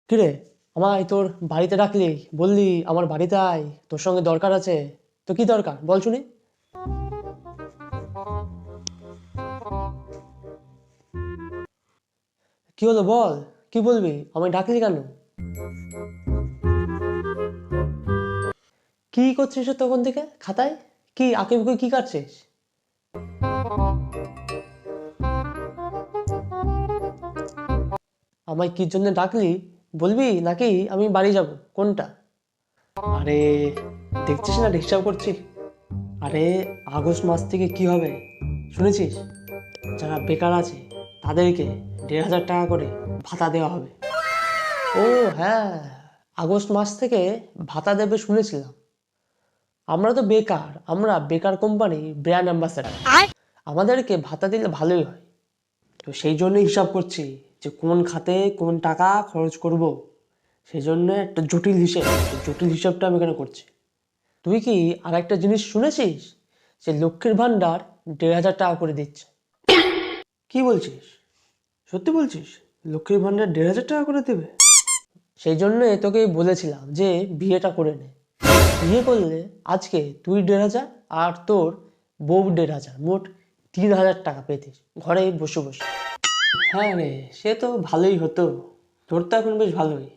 কিরে, আমায় তোর বাড়িতে ডাকলি, বললি আমার বাড়িতে আয়, তোর সঙ্গে দরকার আছে। তো কি দরকার বল শুনি। কি হলো বল, কি বলবি, আমায় ডাকলি কেন? কি করছিস রে তখন থেকে খাতায়? কি আঁকে বুকে কি কাটছিস? আমায় কি জন্য ডাকলি বলবি, নাকি আমি বাড়ি যাব, কোনটা? আরে দেখছিস না ডিস্টার্ব করছি। আরে আগস্ট মাস থেকে কি হবে শুনেছিস? যারা বেকার আছে তাদেরকে 1,500 টাকা করে ভাতা দেওয়া হবে। ও হ্যাঁ, আগস্ট মাস থেকে ভাতা দেবে শুনেছিলাম। আমরা তো বেকার, আমরা বেকার কোম্পানি ব্র্যান্ড অ্যাম্বাসেডার, আমাদেরকে ভাতা দিলে ভালোই হয়। তো সেই জন্য হিসাব করছি যে কোন খাতে কোন টাকা খরচ করব। সেই জন্য একটা জটিল হিসেব, জটিল হিসাবটা আমি এখানে করছি। তুই কি আর একটা জিনিস শুনেছিস যে লক্ষ্মীর ভান্ডার 1,500 টাকা করে দিচ্ছে? কি বলছিস, সত্যি বলছিস? লক্ষ্মীর ভান্ডার 1,500 টাকা করে দেবে? সেই জন্য তোকে বলেছিলাম যে বিয়েটা করে নে। বিয়ে করলে আজকে তুই 1,500 আর তোর বউ 1,500, মোট 3,000 টাকা পেতিস ঘরে বসে বসে। হ্যাঁ রে, সে তো ভালোই হতো। তোর তো এখন বেশ ভালোই,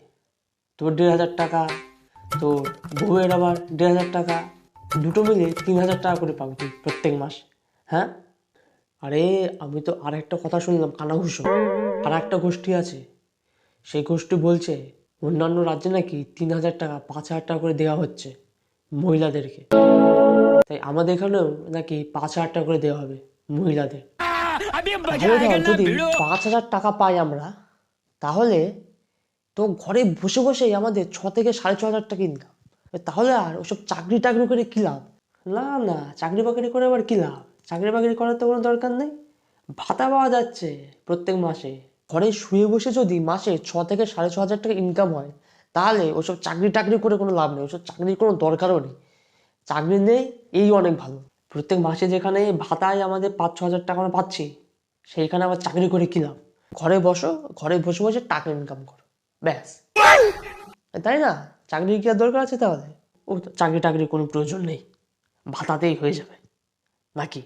তোর 1,500 টাকা, তোর বউয়ের আবার 1,500 টাকা, দুটো মিলে 3,000 টাকা করে পাবি তুই প্রত্যেক মাস। হ্যাঁ, আরে আমি তো আর একটা কথা শুনলাম কানাঘুষো, আর একটা গোষ্ঠী আছে, সেই গোষ্ঠী বলছে অন্যান্য রাজ্যে নাকি 3,000 টাকা 5,000 টাকা করে দেওয়া হচ্ছে মহিলাদেরকে। তাই আমাদের এখানেও নাকি 5,000 টাকা করে দেওয়া হবে মহিলাদের। তাহলে ধর যদি 5,000 টাকা পাই আমরা, তাহলে তো ঘরে বসে বসেই আমাদের 6 থেকে 6,500 টাকা ইনকাম। তাহলে আর ওসব চাকরি টাকরি করে কি লাভ? না না, চাকরি বাকরি করে আবার কি লাভ? চাকরি বাকরি করার তো কোনো দরকার নেই, ভাতা পাওয়া যাচ্ছে প্রত্যেক মাসে। ঘরে শুয়ে বসে যদি মাসে 6 থেকে 6,500 টাকা ইনকাম হয়, তাহলে ওসব চাকরি টাকরি করে কোনো লাভ নেই, ওসব চাকরির কোনো দরকারও নেই। চাকরি নেই এই অনেক ভালো। প্রত্যেক মাসে যেখানে ভাতায় আমাদের 5-6 হাজার টাকা আমরা পাচ্ছি, সেইখানে আবার চাকরি করে কি লাভ? ঘরে বসো, ঘরে বসে বসে টাকা ইনকাম করো, ব্যাস। তাই না? চাকরির কি আর দরকার আছে তাহলে? ও চাকরি টাকরির কোনো প্রয়োজন নেই, ভাতাতেই হয়ে যাবে নাকি?